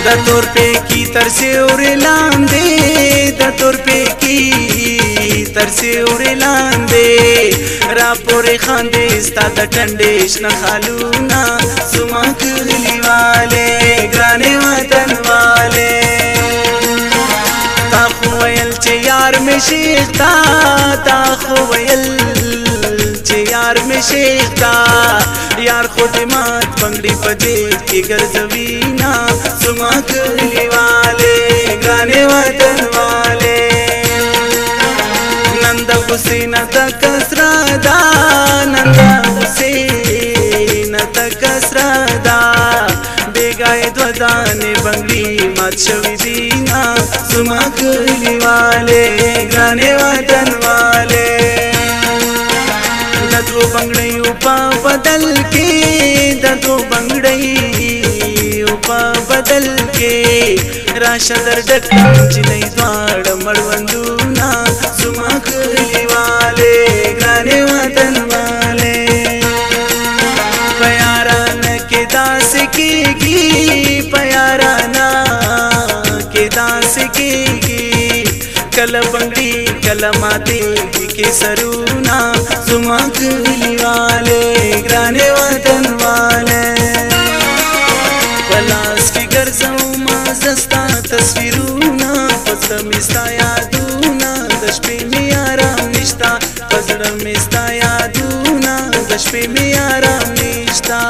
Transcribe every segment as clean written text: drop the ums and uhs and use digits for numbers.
د تور په کی تر سیوري لاندې د تور په کی تر سیوري لاندې را پورې خاندې ستا د ټنډې شنه خالونه زما کلیواله ګرانې وطن والے تا خو ویل چې یار مې شیخ تا خو ویل چې یار مې شیخ تا یار خو دې مات پنګړي په دې کې ګرځوي نه زما کلیواله ګرانې وطن والے نند حسین تک سرادا نند حسین تک سرادا بیگای دو دانے بنگلی مات شوی دینا زما کلیواله ګرانې وطن والے دو بنگڑیو پا بدل کے دو بنگڑیو پا بدل کے راشا در ڈکن جنی دوار مروندونا زما کلیواله ګرانې وطن والے پیارانا کے داس کیگی پیارانا کے داس کیگی کل بنگڑی کل ماتے کے سرونا زما کلیواله ګرانې وطن والے پلاس کی ګرځو ما زستا تصویرونه پزړه مې ستا یادونه د شپې مې آرام نشتا پزړه مې ستا یادونه د شپې مې آرام نشتا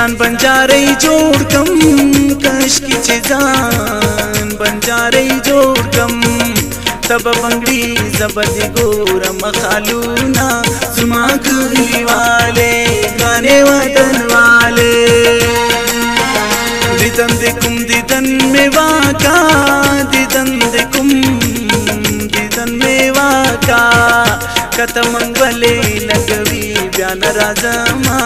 ځان بنجاري جوړ کم کش کی چې ځان بنجاري جوړ کم تب بنگړي زبد ګورم خالونا زما کلیواله ګرانې وطن والے دیدن دې کوم دیدن می واکا دیدن دې کوم دیدن می واکا کته منګلې لګوي بیا ناراضما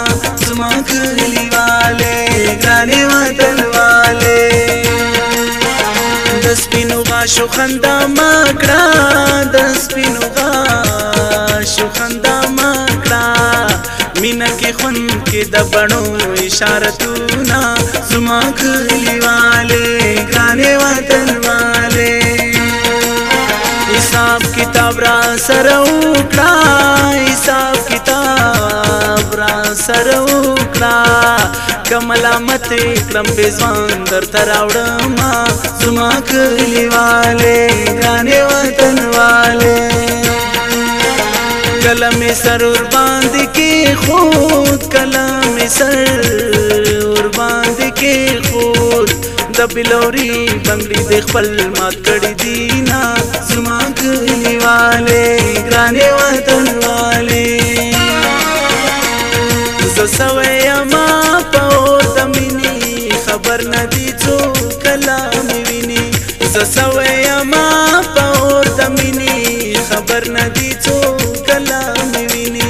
زما کلیواله ګرانې وطن والے د سپینو غاشو خندا مکړه د سپینو غاشو خندا مکړه مینا کې خون کې د بڼو اشارتونه زما کلیواله ګرانې وطن والے حساب کتاب را سره وکړه حساب کتاب را سره وکړه کملامت کړم بېځوان درته راوړم زما کلیواله ګرانې وطن والے کله مې سر ور باندې کېښود کله مې سر ور باندې کېښود د بلوري بنگړي د خپل مات کړي دینا زما کلیواله ګرانې وطن والے زه سوی ما په اور د مینې خبر نه دي څوک کله مې ویني زه سوی ما په اور د مینې خبر نه دي څوک کله مې ویني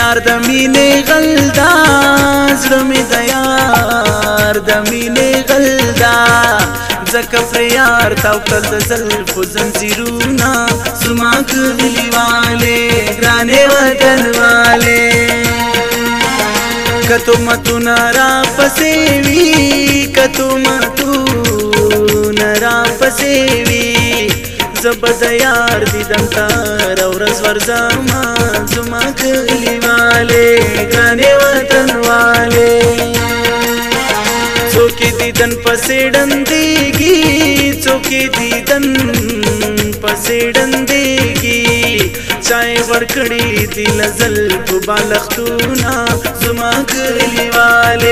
یار د مینې غلدا زړه مې د یار د مینې غلدا ځکه پر یار تاو کړل د زلفو زنځیرونه زما کلیواله ګرانې وطن والے کتو متونه را پسې وي کتو متونه را پسې وي زبد یار دیدن تار ورځ ورځما زما کلیواله ګرانې وطن والے څوک دې دیدن پسې ډندېږي څوک دیدن پسې ډندېږي چای ورکړې دي لزل په بالښتونه زما کلیوالې